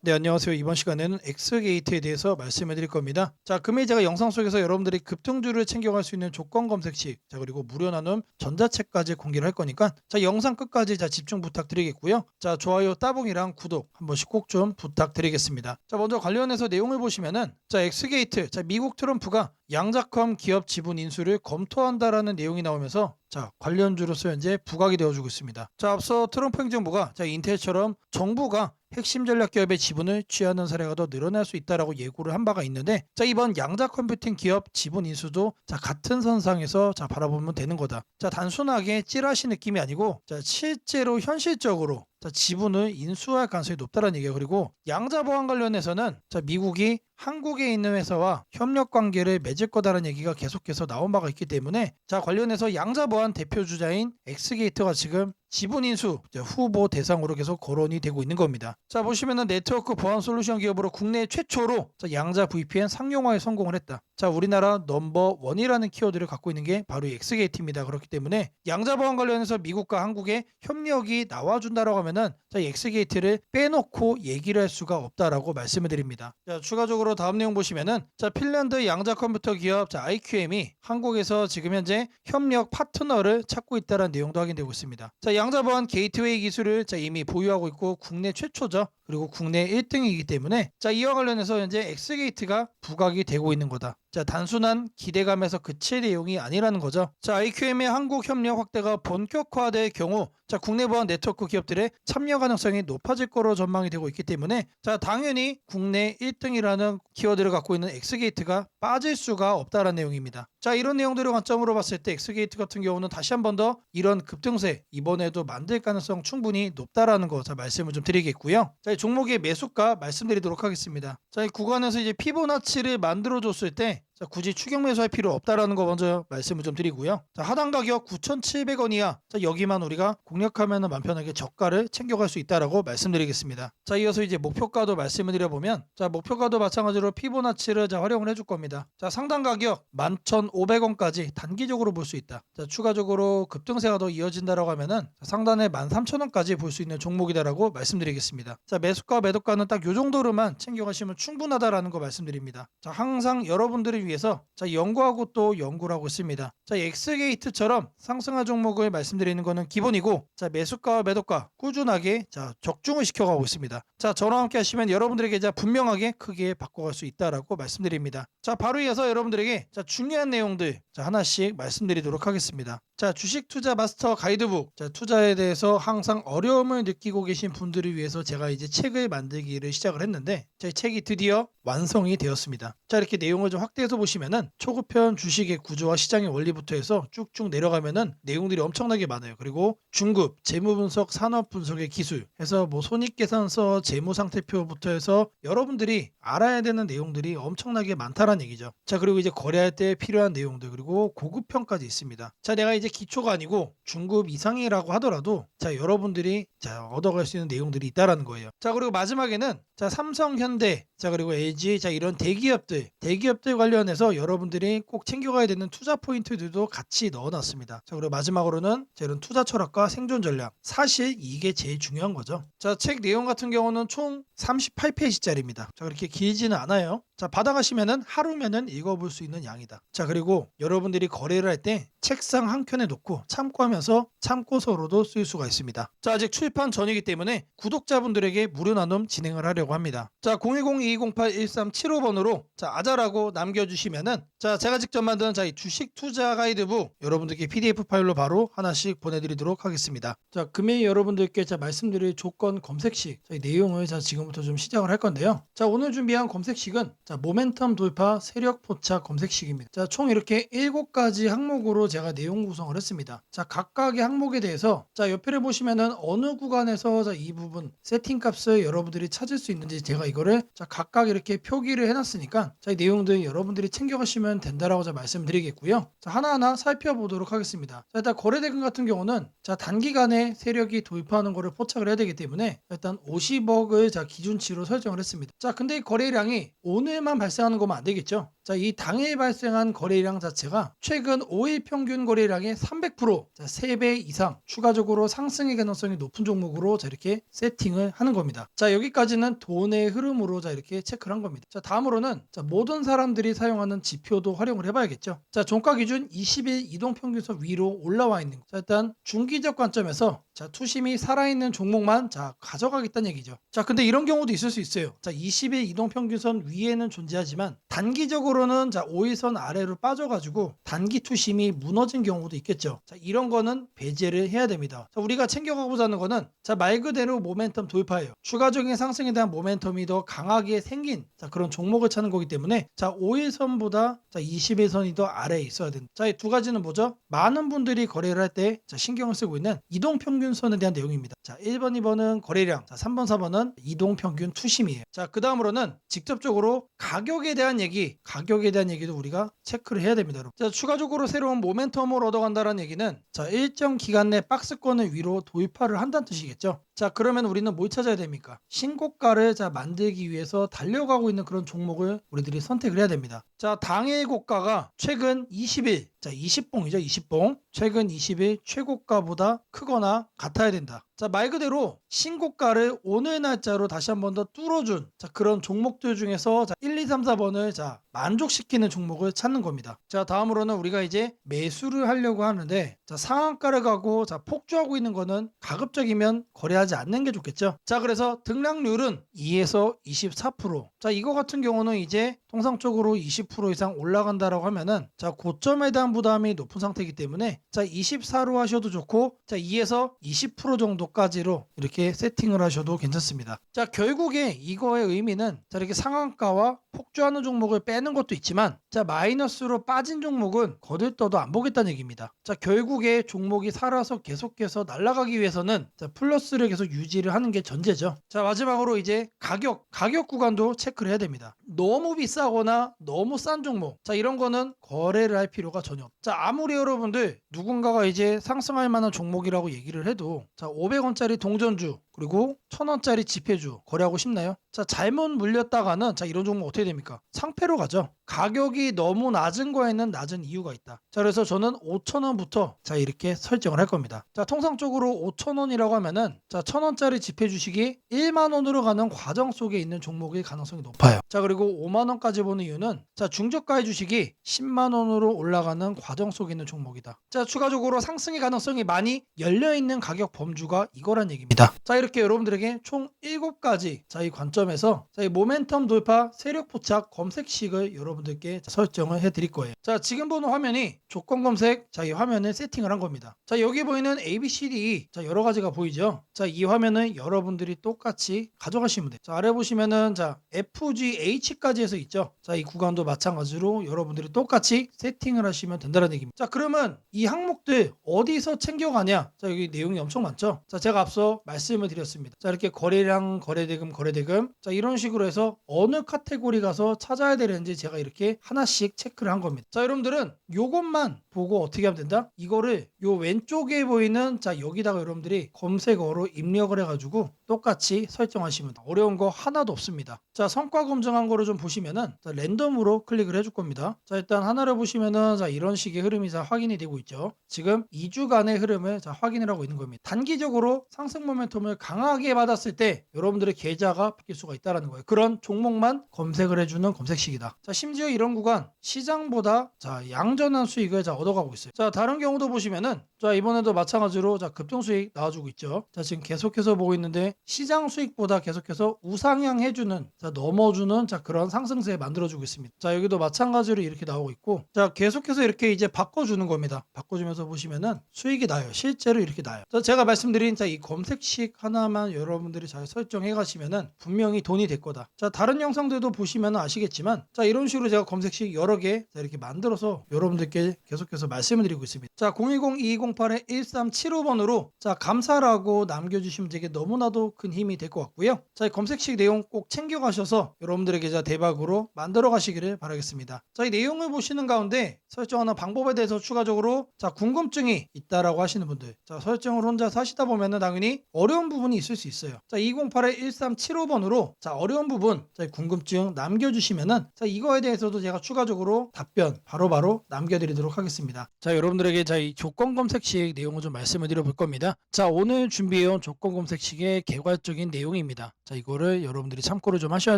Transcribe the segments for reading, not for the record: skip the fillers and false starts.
네, 안녕하세요. 이번 시간에는 엑스게이트에 대해서 말씀해 드릴 겁니다. 자, 금일 제가 영상 속에서 여러분들이 급등주를 챙겨갈 수 있는 조건 검색식, 자, 그리고 무료 나눔 전자책까지 공개를 할 거니까, 자, 영상 끝까지 집중 부탁드리겠고요. 자, 좋아요, 따봉이랑 구독 한 번씩 꼭 좀 부탁드리겠습니다. 자, 먼저 관련해서 내용을 보시면은, 자, 엑스게이트, 자, 미국 트럼프가 양자컴 기업 지분 인수를 검토한다라는 내용이 나오면서 자, 관련주로서 현재 부각이 되어주고 있습니다. 자, 앞서 트럼프 행정부가 자, 인텔처럼 정부가 핵심 전략 기업의 지분을 취하는 사례가 더 늘어날 수 있다라고 예고를 한 바가 있는데, 자, 이번 양자 컴퓨팅 기업 지분 인수도 자, 같은 선상에서 자, 바라보면 되는 거다. 자, 단순하게 찌라시 느낌이 아니고 자, 실제로 현실적으로 자, 지분을 인수할 가능성이 높다는 얘기예요. 그리고 양자 보안 관련해서는 자, 미국이 한국에 있는 회사와 협력 관계를 맺을 거다라는 얘기가 계속해서 나온 바가 있기 때문에 자, 관련해서 양자 보안 대표 주자인 엑스게이트가 지금 지분 인수 후보 대상으로 계속 거론이 되고 있는 겁니다. 자, 보시면은 네트워크 보안 솔루션 기업으로 국내 최초로 자, 양자 VPN 상용화에 성공을 했다. 자, 우리나라 넘버 원이라는 키워드를 갖고 있는 게 바로 이 엑스게이트입니다. 그렇기 때문에 양자 보안 관련해서 미국과 한국의 협력이 나와준다라고 하면은 자, 이 엑스게이트를 빼놓고 얘기를 할 수가 없다라고 말씀을 드립니다. 자, 추가적으로 다음 내용 보시면은 자, 핀란드 양자 컴퓨터 기업 자, IQM이 한국에서 지금 현재 협력 파트너를 찾고 있다는 내용도 확인되고 있습니다. 자, 양자 보안 게이트웨이 기술을 자, 이미 보유하고 있고 국내 최초죠. 그리고 국내 1등이기 때문에 자, 이와 관련해서 현재 엑스게이트가 부각이 되고 있는 거다. 자, 단순한 기대감에서 그칠 내용이 아니라는 거죠. 자, IQM의 한국 협력 확대가 본격화될 경우 자, 국내 보안 네트워크 기업들의 참여 가능성이 높아질 거로 전망이 되고 있기 때문에 자, 당연히 국내 1등이라는 키워드를 갖고 있는 엑스게이트가 빠질 수가 없다라는 내용입니다. 자, 이런 내용들을 관점으로 봤을 때 엑스게이트 같은 경우는 다시 한 번 더 이런 급등세 이번에도 만들 가능성 충분히 높다라는 거 자, 말씀을 좀 드리겠고요. 자, 이 종목의 매수가 말씀드리도록 하겠습니다. 자, 이 구간에서 이제 피보나치를 만들어 줬을 때 자, 굳이 추격 매수할 필요 없다라는 거 먼저 말씀을 좀 드리고요. 자, 하단 가격 9,700원 이하. 자, 여기만 우리가 공략하면 만 편하게 저가를 챙겨갈 수 있다라고 말씀드리겠습니다. 자, 이어서 이제 목표가도 말씀을 드려보면 자, 목표가도 마찬가지로 피보나치를 자, 활용을 해줄 겁니다. 자, 상단 가격 11,500원까지 단기적으로 볼 수 있다. 자, 추가적으로 급등세가 더 이어진다라고 하면은 자, 상단에 13,000원까지 볼 수 있는 종목이다라고 말씀드리겠습니다. 자, 매수가 매도가는 딱 요 정도로만 챙겨가시면 충분하다라는 거 말씀드립니다. 자, 항상 여러분들을 위해서 자, 연구하고 또 연구를 하고 있습니다. 자, 엑스게이트처럼 상승한 종목을 말씀드리는 거는 기본이고 자, 매수가와 매도가 꾸준하게 자, 적중을 시켜가고 있습니다. 자, 저랑 함께 하시면 여러분들에게 자, 분명하게 크게 바꿔갈 수 있다라고 말씀드립니다. 자, 바로 이어서 여러분들에게 자, 중요한 내용들 자, 하나씩 말씀드리도록 하겠습니다. 자, 주식 투자 마스터 가이드북. 자, 투자에 대해서 항상 어려움을 느끼고 계신 분들을 위해서 제가 이제 책을 만들기를 시작을 했는데 제 책이 드디어 완성이 되었습니다. 자, 이렇게 내용을 좀 확대해서 보시면은 초급편 주식의 구조와 시장의 원리부터 해서 쭉쭉 내려가면은 내용들이 엄청나게 많아요. 그리고 중급 재무 분석, 산업 분석의 기술 해서 뭐 손익계산서, 재무 상태표부터 해서 여러분들이 알아야 되는 내용들이 엄청나게 많다라는 얘기죠. 자, 그리고 이제 거래할 때 필요한 내용들 그리고 고급편까지 있습니다. 자, 내가 이제 기초가 아니고 중급 이상이라고 하더라도 자, 여러분들이 자, 얻어갈 수 있는 내용들이 있다라는 거예요. 자, 그리고 마지막에는 자, 삼성, 현대, 자, 그리고 LG, 자, 이런 대기업들 관련해서 여러분들이 꼭 챙겨가야 되는 투자 포인트들도 같이 넣어놨습니다. 자, 그리고 마지막으로는 자, 이런 투자 철학과 생존 전략. 사실 이게 제일 중요한 거죠. 자, 책 내용 같은 경우는 총 38페이지짜리입니다. 자, 그렇게 길지는 않아요. 자, 받아가시면은 하루면은 읽어볼 수 있는 양이다. 자, 그리고 여러분들이 거래를 할 때 책상 한 켠에 놓고 참고하면서 참고서로도 쓸 수가 있습니다. 자, 아직 출판 전이기 때문에 구독자분들에게 무료 나눔 진행을 하려고 합니다. 자, 010-2208-1375번으로 자, 아자라고 남겨주시면은 자, 제가 직접 만든 자, 이 주식 투자 가이드북 여러분들께 PDF 파일로 바로 하나씩 보내드리도록 하겠습니다. 자, 금일 여러분들께 자, 말씀드릴 조건 검색식 자, 이 내용을 자, 지금부터 좀 시작을 할 건데요. 자, 오늘 준비한 검색식은 자, 모멘텀 돌파 세력 포착 검색식입니다. 자, 총 이렇게 7가지 항목으로 제가 내용 구성을 했습니다. 자, 각각의 항목에 대해서 자, 옆에를 보시면은 어느 구간에서 자, 이 부분 세팅 값을 여러분들이 찾을 수 있는지 제가 이거를 자, 각각 이렇게 표기를 해놨으니까 자, 이 내용들 여러분들이 챙겨가시면 된다라고 자, 말씀드리겠고요. 자, 하나하나 살펴보도록 하겠습니다. 자, 일단 거래대금 같은 경우는 자, 단기간에 세력이 돌파하는 거를 포착을 해야 되기 때문에 일단 50억을 자, 기준치로 설정을 했습니다. 자, 근데 이 거래량이 오늘만 발생하는 거면 안 되겠죠. 자, 이 당일 발생한 거래량 자체가 최근 5일 평균 거래량의 300%, 자, 3배 이상 추가적으로 상승의 가능성이 높은 종목으로 자, 이렇게 세팅을 하는 겁니다. 자, 여기까지는 돈의 흐름으로 자, 이렇게 체크를 한 겁니다. 자, 다음으로는 자, 모든 사람들이 사용하는 지표도 활용을 해봐야겠죠. 자, 종가 기준 20일 이동평균선 위로 올라와 있는 거. 자, 일단 중기적 관점에서 자, 투심이 살아있는 종목만 자, 가져가겠다는 얘기죠. 자, 근데 이런 경우도 있을 수 있어요. 자, 20일 이동평균선 위에는 존재하지만 단기적으로는 자, 5일선 아래로 빠져가지고 단기 투심이 무너진 경우도 있겠죠. 자, 이런 거는 배제를 해야 됩니다. 자, 우리가 챙겨가고자 하는 거는 자, 말 그대로 모멘텀 돌파예요. 추가적인 상승에 대한 모멘텀이 더 강하게 생긴 자, 그런 종목을 찾는 거기 때문에 자, 5일선보다 자, 20일선이 더 아래에 있어야 된다. 자, 이 두 가지는 뭐죠? 많은 분들이 거래를 할 때 신경을 쓰고 있는 이동평균선에 대한 내용입니다. 자, 1번, 2번은 거래량, 자, 3번, 4번은 이동평균 투심이에요. 자, 그 다음으로는 직접적으로 가격에 대한 얘기도 우리가 체크를 해야 됩니다. 여러분. 자, 추가적으로 새로운 모멘텀을 얻어간다는 얘기는 자, 일정 기간 내 박스권을 위로 돌파를 한다는 뜻이겠죠. 자, 그러면 우리는 뭘 찾아야 됩니까? 신고가를 자, 만들기 위해서 달려가고 있는 그런 종목을 우리들이 선택을 해야 됩니다. 자, 당일 고가가 최근 20일, 자, 20봉이죠, 20봉. 최근 20일 최고가보다 크거나 같아야 된다. 자, 말 그대로 신고가를 오늘 날짜로 다시 한 번 더 뚫어준 자, 그런 종목들 중에서 자, 1, 2, 3, 4번을 자, 만족시키는 종목을 찾는 겁니다. 자, 다음으로는 우리가 이제 매수를 하려고 하는데 자, 상한가를 가고 자, 폭주하고 있는 거는 가급적이면 거래하지 않는 게 좋겠죠. 자, 그래서 등락률은 2에서 24%. 자, 이거 같은 경우는 이제 통상적으로 20% 이상 올라간다라고 하면은 자, 고점에 대한 부담이 높은 상태이기 때문에 자, 24로 하셔도 좋고 자, 2에서 20% 정도까지로 이렇게 세팅을 하셔도 괜찮습니다. 자, 결국에 이거의 의미는 자, 이렇게 상한가와 폭주하는 종목을 빼는 것도 있지만 자, 마이너스로 빠진 종목은 거들떠도 안 보겠다는 얘기입니다. 자, 결국에 종목이 살아서 계속해서 날아가기 위해서는 자, 플러스를 계속 유지를 하는 게 전제죠. 자, 마지막으로 이제 가격 구간도 체크를 해야 됩니다. 너무 비싸거나 너무 싼 종목 자, 이런 거는 거래를 할 필요가 전혀 없죠. 자, 아무리 여러분들 누군가가 이제 상승할 만한 종목이라고 얘기를 해도 자, 500원짜리 동전주 그리고 1000원짜리 지폐주 거래하고 싶나요? 자, 잘못 물렸다가는 자, 이런 종목 어떻게 됩니까? 상패로 가죠. 가격이 너무 낮은 거에는 낮은 이유가 있다. 자, 그래서 저는 5,000원부터 자, 이렇게 설정을 할 겁니다. 자, 통상적으로 5,000원이라고 하면은 자, 1000원짜리 지폐 주식이 1만 원으로 가는 과정 속에 있는 종목일 가능성이 높아요. 자, 그리고 5만 원까지 보는 이유는 자, 중저가의 주식이 10만 원으로 올라가는 과정 속에 있는 종목이다. 자, 추가적으로 상승의 가능성이 많이 열려 있는 가격 범주가 이거란 얘기입니다. 자, 이렇게 여러분들에게 총 7가지 자, 이 관점에서 자, 이 모멘텀 돌파 세력 포착 검색식을 여러분들께 설정을 해 드릴 거예요. 자, 지금 보는 화면이 조건 검색 자, 이 화면을 세팅을 한 겁니다. 자, 여기 보이는 ABCD 자, 여러 가지가 보이죠. 자, 이 화면은 여러분들이 똑같이 가져가시면 돼요. 자, 아래 보시면은 자, FGH까지 해서 있죠. 자, 이 구간도 마찬가지로 여러분들이 똑같이 세팅을 하시면 된다는 얘기입니다. 자, 그러면 이 항목들 어디서 챙겨가냐? 자, 여기 내용이 엄청 많죠. 자, 제가 앞서 말씀을 드렸습니다. 자, 이렇게 거래량, 거래대금 자, 이런 식으로 해서 어느 카테고리 가서 찾아야 되는지 제가 이렇게 하나씩 체크를 한 겁니다. 자, 여러분들은 요것만 보고 어떻게 하면 된다? 이거를 요 왼쪽에 보이는 자, 여기다가 여러분들이 검색어로 입력을 해가지고 똑같이 설정하시면 돼요. 어려운 거 하나도 없습니다. 자, 성과 검증한 거를 좀 보시면은 자, 랜덤으로 클릭을 해줄 겁니다. 자, 일단 하나를 보시면은 자, 이런 식의 흐름이 자, 확인이 되고 있죠. 지금 2주간의 흐름을 자, 확인을 하고 있는 겁니다. 단기적으로 상승 모멘텀을 강하게 받았을 때 여러분들의 계좌가 바뀔 수가 있다는 거예요. 그런 종목만 검색을 해주는 검색식이다. 자, 심지어 이런 구간 시장보다 자, 양전한 수익을 자, 얻어가고 있어요. 자, 다른 경우도 보시면은 자, 이번에도 마찬가지로 자, 급등 수익 나와주고 있죠. 자, 지금 계속해서 보고 있는데 시장 수익보다 계속해서 우상향 해주는 자, 넘어주는 자, 그런 상승세 만들어주고 있습니다. 자, 여기도 마찬가지로 이렇게 나오고 있고 자, 계속해서 이렇게 이제 바꿔주는 겁니다. 바꿔주면서 보시면은 수익이 나요. 실제로 이렇게 나요. 자, 제가 말씀드린 자, 이 검색식 하나만 여러분들이 잘 설정해 가시면은 분명히 돈이 될 거다. 자, 다른 영상들도 보시면은 아시겠지만 자, 이런 식으로 제가 검색식 여러 개 자, 이렇게 만들어서 여러분들께 계속해서 말씀을 드리고 있습니다. 자, 010-2208-1375번으로 자, 감사라고 남겨주시면 되게 너무나도 또 큰 힘이 될 것 같고요. 자, 이 검색식 내용 꼭 챙겨가셔서 여러분들에게 대박으로 만들어 가시기를 바라겠습니다. 자, 이 내용을 보시는 가운데 설정하는 방법에 대해서 추가적으로 궁금증이 있다라고 하시는 분들, 설정을 혼자서 하시다 보면은 당연히 어려운 부분이 있을 수 있어요. 2081-1375번으로 어려운 부분, 궁금증 남겨주시면은 이거에 대해서도 제가 추가적으로 답변 바로바로 남겨드리도록 하겠습니다. 여러분들에게 이 조건 검색식 내용을 좀 말씀을 드려볼 겁니다. 오늘 준비해온 조건 검색식의 개괄적인 내용입니다. 이거를 여러분들이 참고를 좀 하셔야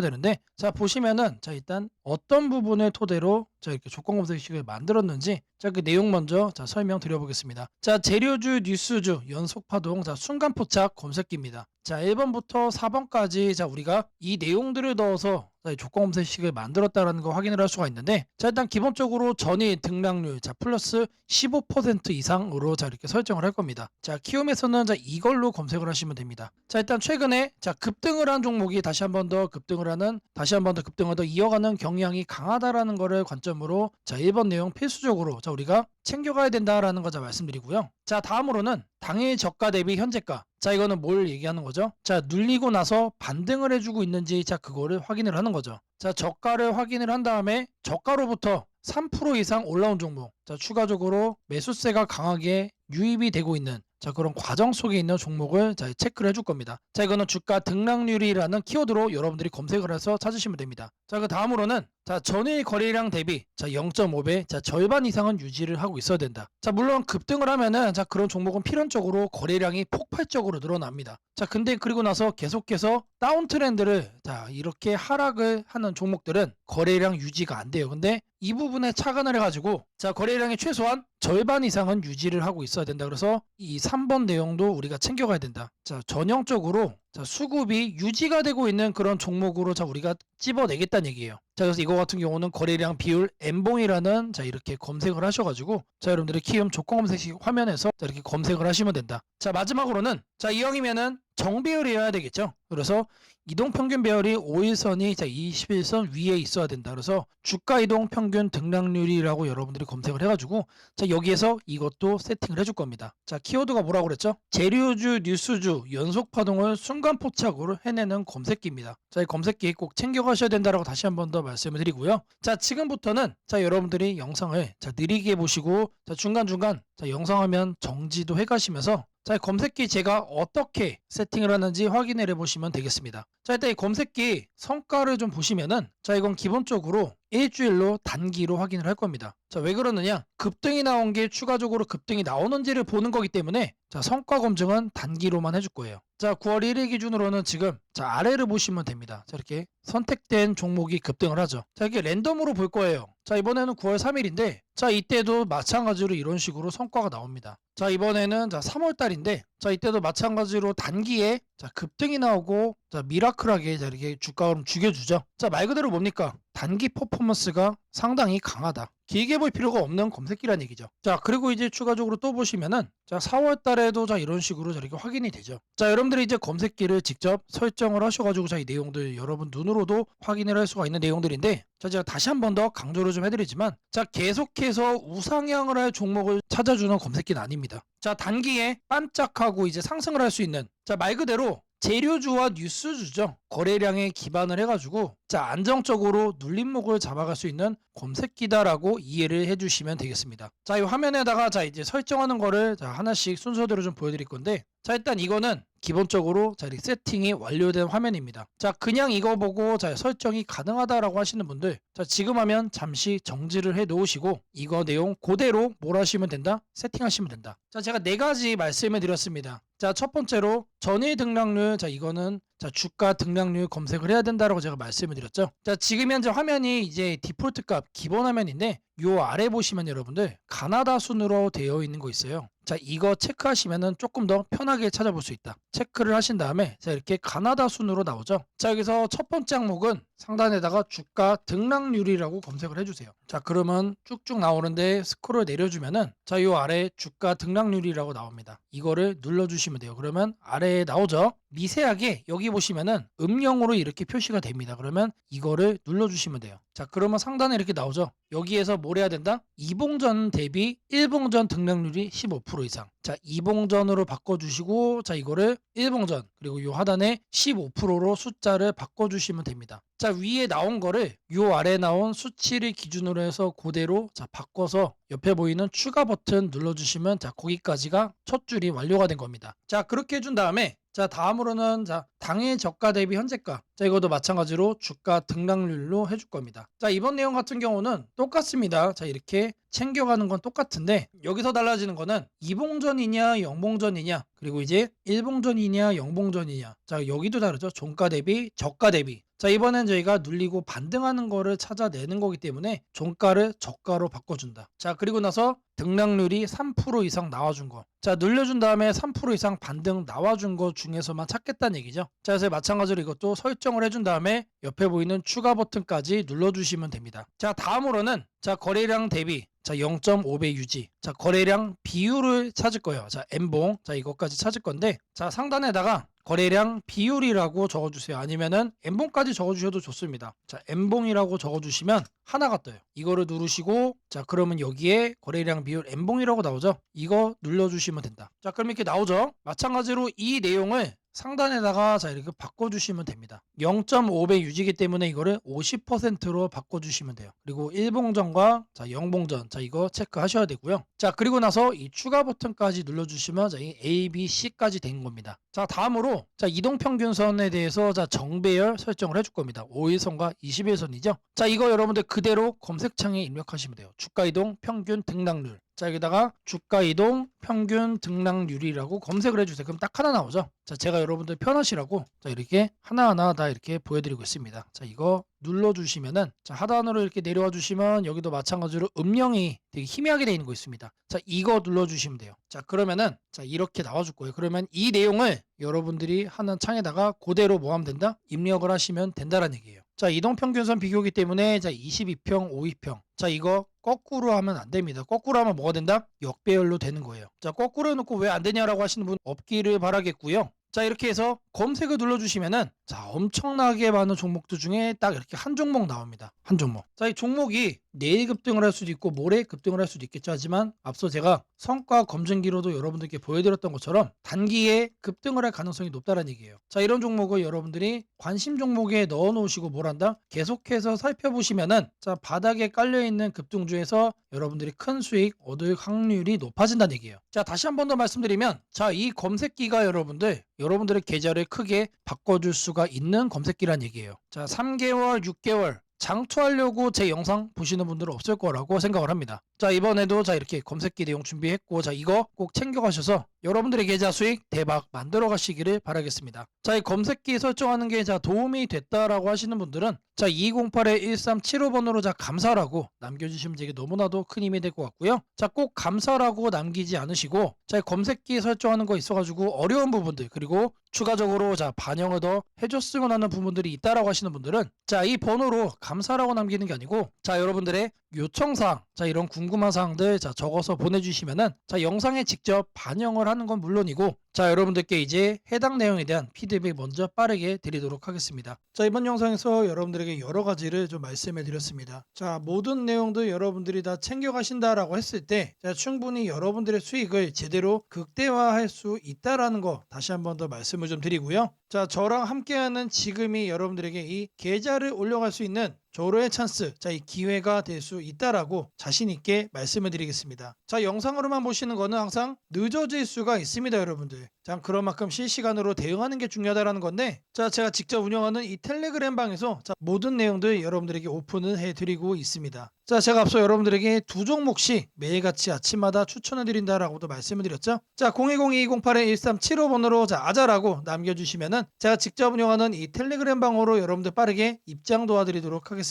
되는데, 보시면은 일단 어떤 부분을 토대로 이렇게 조건 검색식을 만들었는지 그 내용 먼저 설명드려 보겠습니다. 재료주, 뉴스주, 연속파동, 순간 포착 검색기입니다. 1번부터 4번까지 우리가 이 내용들을 넣어서 조건 검색식을 만들었다는 거 확인을 할 수가 있는데, 일단 기본적으로 전일 등락률 플러스 15% 이상으로 이렇게 설정을 할 겁니다. 키움에서는 이걸로 검색을 하시면 됩니다. 일단 최근에 급등을 한 종목이 다시 한 번 더 급등을 더 이어가는 경향이 강하다라는 거를 관점으로 1번 내용 필수적으로 우리가 챙겨가야 된다라는 거 말씀드리고요. 다음으로는 당일 저가 대비 현재가. 이거는 뭘 얘기하는 거죠? 눌리고 나서 반등을 해주고 있는지 그거를 확인을 하는 거죠. 저가를 확인을 한 다음에 저가로부터 3% 이상 올라온 종목, 추가적으로 매수세가 강하게 유입이 되고 있는 그런 과정 속에 있는 종목을 체크를 해줄 겁니다. 이거는 주가 등락률이라는 키워드로 여러분들이 검색을 해서 찾으시면 됩니다. 그 다음으로는 전일 거래량 대비 0.5배, 절반 이상은 유지를 하고 있어야 된다. 물론 급등을 하면은 그런 종목은 필연적으로 거래량이 폭발적으로 늘어납니다. 근데 그리고 나서 계속해서 다운 트렌드를 이렇게 하락을 하는 종목들은 거래량 유지가 안 돼요. 근데 이 부분에 착안을 해가지고 거래량이 최소한 절반 이상은 유지를 하고 있어야 된다. 그래서 이 3번 내용도 우리가 챙겨가야 된다. 전형적으로 수급이 유지가 되고 있는 그런 종목으로 우리가 찝어내겠다는 얘기예요. 그래서 이거 같은 경우는 거래량 비율 N봉이라는 이렇게 검색을 하셔가지고 여러분들이 키움 조건 검색식 화면에서 이렇게 검색을 하시면 된다. 마지막으로는 이왕이면은 정배열이어야 되겠죠. 그래서 이동평균 배열이 5일선이 21선 위에 있어야 된다. 그래서 주가 이동 평균 등락률이라고 여러분들이 검색을 해가지고 여기에서 이것도 세팅을 해줄 겁니다. 키워드가 뭐라고 그랬죠? 재료주, 뉴스주, 연속 파동을 순간 포착으로 해내는 검색기입니다. 이 검색기 꼭 챙겨가셔야 된다라고 다시 한 번 더 말씀을 드리고요. 지금부터는 여러분들이 영상을 느리게 보시고 중간중간 영상 화면 정지도 해가시면서 검색기 제가 어떻게 세팅을 하는지 확인을 해보시면 되겠습니다. 일단 이 검색기 성과를 좀 보시면은 이건 기본적으로 일주일로 단기로 확인을 할 겁니다. 왜 그러느냐? 급등이 나온 게 추가적으로 급등이 나오는지를 보는 거기 때문에 성과 검증은 단기로만 해줄 거예요. 9월 1일 기준으로는 지금 아래를 보시면 됩니다. 이렇게 선택된 종목이 급등을 하죠. 이렇게 랜덤으로 볼 거예요. 이번에는 9월 3일인데 이때도 마찬가지로 이런 식으로 성과가 나옵니다. 이번에는 3월 달인데 이때도 마찬가지로 단기에 급등이 나오고 미라클하게 이렇게 주가를 죽여주죠. 말 그대로 뭡니까? 단기 퍼포먼스가 상당히 강하다. 길게 볼 필요가 없는 검색기란 얘기죠. 그리고 이제 추가적으로 또 보시면은 4월 달에도 이런 식으로 이렇게 확인이 되죠. 여러분들이 이제 검색기를 직접 설정을 하셔가지고 이 내용들 여러분 눈으로도 확인을 할 수가 있는 내용들인데, 제가 다시 한 번 더 강조를 좀 해드리지만 계속해서 우상향을 할 종목을 찾아주는 검색기는 아닙니다. 단기에 반짝하고 이제 상승을 할 수 있는 말 그대로 재료주와 뉴스주죠. 거래량에 기반을 해가지고 안정적으로 눌림목을 잡아갈 수 있는 검색기다라고 이해를 해주시면 되겠습니다. 이 화면에다가 이제 설정하는 거를 하나씩 순서대로 좀 보여드릴 건데, 일단 이거는 기본적으로 이렇게 세팅이 완료된 화면입니다. 그냥 이거 보고 설정이 가능하다라고 하시는 분들, 지금 하면 잠시 정지를 해 놓으시고 이거 내용 그대로 뭘 하시면 된다? 세팅하시면 된다. 제가 4가지 말씀을 드렸습니다. 첫 번째로 전일 등락률, 이거는 주가 등락률 검색을 해야 된다라고 제가 말씀을 드렸죠. 지금 현재 화면이 이제 디폴트 값 기본 화면인데 요 아래 보시면 여러분들 가나다 순으로 되어 있는 거 있어요. 이거 체크하시면은 조금 더 편하게 찾아볼 수 있다. 체크를 하신 다음에 이렇게 가나다 순으로 나오죠. 여기서 첫 번째 항목은 상단에다가 주가 등락률이라고 검색을 해주세요. 그러면 쭉쭉 나오는데 스크롤 내려주면은 요 아래 주가 등락률이라고 나옵니다. 이거를 눌러주시면 돼요. 그러면 아래에 나오죠. 미세하게 여기 여기 보시면은 음영으로 이렇게 표시가 됩니다. 그러면 이거를 눌러주시면 돼요. 자, 그러면 상단에 이렇게 나오죠. 여기에서 뭘 해야 된다? 이봉전 대비 일봉전 등락률이 15% 이상. 자, 이봉전으로 바꿔주시고, 자, 이거를 일봉전, 그리고 요 하단에 15%로 숫자를 바꿔주시면 됩니다. 자, 위에 나온 거를 요 아래 나온 수치를 기준으로 해서 그대로 자, 바꿔서 옆에 보이는 추가 버튼 눌러주시면 자, 거기까지가 첫 줄이 완료가 된 겁니다. 자, 그렇게 해준 다음에 자, 다음으로는 자, 당일 저가 대비 현재가. 자, 이것도 마찬가지로 주가 등락률로 해줄 겁니다. 자, 이번 내용 같은 경우는 똑같습니다. 자, 이렇게 챙겨가는 건 똑같은데 여기서 달라지는 거는 이봉전이냐 영봉전이냐 그리고 이제 일봉전이냐 영봉전이냐. 자, 여기도 다르죠. 종가 대비 저가 대비. 자, 이번엔 저희가 눌리고 반등하는 거를 찾아내는 거기 때문에 종가를 저가로 바꿔준다. 자, 그리고 나서 등락률이 3% 이상 나와준 거. 자, 눌려준 다음에 3% 이상 반등 나와준 거 중에서만 찾겠다는 얘기죠. 자, 그래서 마찬가지로 이것도 설정을 해준 다음에 옆에 보이는 추가 버튼까지 눌러주시면 됩니다. 자, 다음으로는 자, 거래량 대비 자, 0.5배 유지. 자, 거래량 비율을 찾을 거예요. 자, N봉. 자, 이것까지 찾을 건데 자, 상단에다가 거래량 비율이라고 적어주세요. 아니면은 N봉까지 적어주셔도 좋습니다. 자, N봉이라고 적어주시면 하나가 떠요. 이거를 누르시고 자, 그러면 여기에 거래량 비율 N봉이라고 나오죠. 이거 눌러주시면 된다. 자, 그럼 이렇게 나오죠. 마찬가지로 이 내용을 상단에다가 자, 이렇게 바꿔주시면 됩니다. 0.5배 유지기 때문에 이거를 50%로 바꿔주시면 돼요. 그리고 일봉전과 자, 영봉전. 자, 이거 체크하셔야 되고요. 자, 그리고 나서 이 추가 버튼까지 눌러주시면 자, 이 A, B, C까지 된 겁니다. 자, 다음으로 자, 이동평균선에 대해서 자, 정배열 설정을 해줄 겁니다. 5일선과 20일선이죠. 자, 이거 여러분들 그대로 검색창에 입력하시면 돼요. 주가 이동 평균 등락률. 자, 여기다가 주가 이동 평균 등락률이라고 검색을 해주세요. 그럼 딱 하나 나오죠. 자, 제가 여러분들 편하시라고 자, 이렇게 하나하나 다 이렇게 보여드리고 있습니다. 자, 이거 눌러주시면은 자, 하단으로 이렇게 내려와 주시면 여기도 마찬가지로 음영이 되게 희미하게 되어 있는 거 있습니다. 자, 이거 눌러주시면 돼요. 자, 그러면은 자, 이렇게 나와줄 거예요. 그러면 이 내용을 여러분들이 하는 창에다가 그대로 뭐 하면 된다? 입력을 하시면 된다라는 얘기예요. 자, 이동평균선 비교기 때문에 자, 22평, 5위평. 자, 이거 거꾸로 하면 안 됩니다. 거꾸로 하면 뭐가 된다? 역배열로 되는 거예요. 자, 거꾸로 해놓고 왜 안 되냐라고 하시는 분 없기를 바라겠고요. 자, 이렇게 해서 검색을 눌러주시면은 자, 엄청나게 많은 종목들 중에 딱 이렇게 한 종목 나옵니다. 한 종목. 자, 이 종목이 내일 급등을 할 수도 있고 모레 급등을 할 수도 있겠죠. 하지만 앞서 제가 성과 검증기로도 여러분들께 보여드렸던 것처럼 단기에 급등을 할 가능성이 높다는 얘기예요. 자, 이런 종목을 여러분들이 관심 종목에 넣어 놓으시고 뭘 한다? 계속해서 살펴보시면은 자, 바닥에 깔려있는 급등주에서 여러분들이 큰 수익 얻을 확률이 높아진다는 얘기예요. 자, 다시 한 번 더 말씀드리면 자, 이 검색기가 여러분들의 계좌를 크게 바꿔줄 수가 있는 검색기란 얘기예요. 자, 3개월, 6개월 장투하려고 제 영상 보시는 분들은 없을 거라고 생각을 합니다. 자, 이번에도 자, 이렇게 검색기 내용 준비했고 자, 이거 꼭 챙겨가셔서 여러분들의 계좌 수익 대박 만들어 가시기를 바라겠습니다. 자, 이 검색기 설정하는 게 자, 도움이 됐다라고 하시는 분들은 자, 208-1375번으로 자, 감사라고 남겨주시면 되게 너무나도 큰 힘이 될 것 같고요. 자, 꼭 감사라고 남기지 않으시고 자, 검색기 설정하는 거 있어가지고 어려운 부분들 그리고 추가적으로 자, 반영을 더 해줬으면 하는 부분들이 있다라고 하시는 분들은 자, 이 번호로 감사라고 남기는 게 아니고 자, 여러분들의 요청사항 자, 이런 궁금한 사항들 자, 적어서 보내주시면은 자, 영상에 직접 반영을 하는 건 물론이고 자, 여러분들께 이제 해당 내용에 대한 피드백 먼저 빠르게 드리도록 하겠습니다. 자, 이번 영상에서 여러분들에게 여러 가지를 좀 말씀해 드렸습니다. 자, 모든 내용들 여러분들이 다 챙겨 가신다라고 했을 때 자, 충분히 여러분들의 수익을 제대로 극대화할 수 있다라는 거 다시 한 번 더 말씀을 좀 드리고요. 자, 저랑 함께하는 지금이 여러분들에게 이 계좌를 올려갈 수 있는 조로의 찬스, 자, 이 기회가 될 수 있다라고 자신 있게 말씀을 드리겠습니다. 자, 영상으로만 보시는 거는 항상 늦어질 수가 있습니다, 여러분들. 자, 그런 만큼 실시간으로 대응하는 게 중요하다라는 건데, 자, 제가 직접 운영하는 이 텔레그램 방에서 자, 모든 내용들 여러분들에게 오픈을 해드리고 있습니다. 자, 제가 앞서 여러분들에게 두 종목씩 매일같이 아침마다 추천해 드린다라고도 말씀을 드렸죠. 자, 010-2081-1375번으로 자, 아자라고 남겨주시면은 제가 직접 운영하는 이 텔레그램 방으로 여러분들 빠르게 입장 도와드리도록 하겠습니다.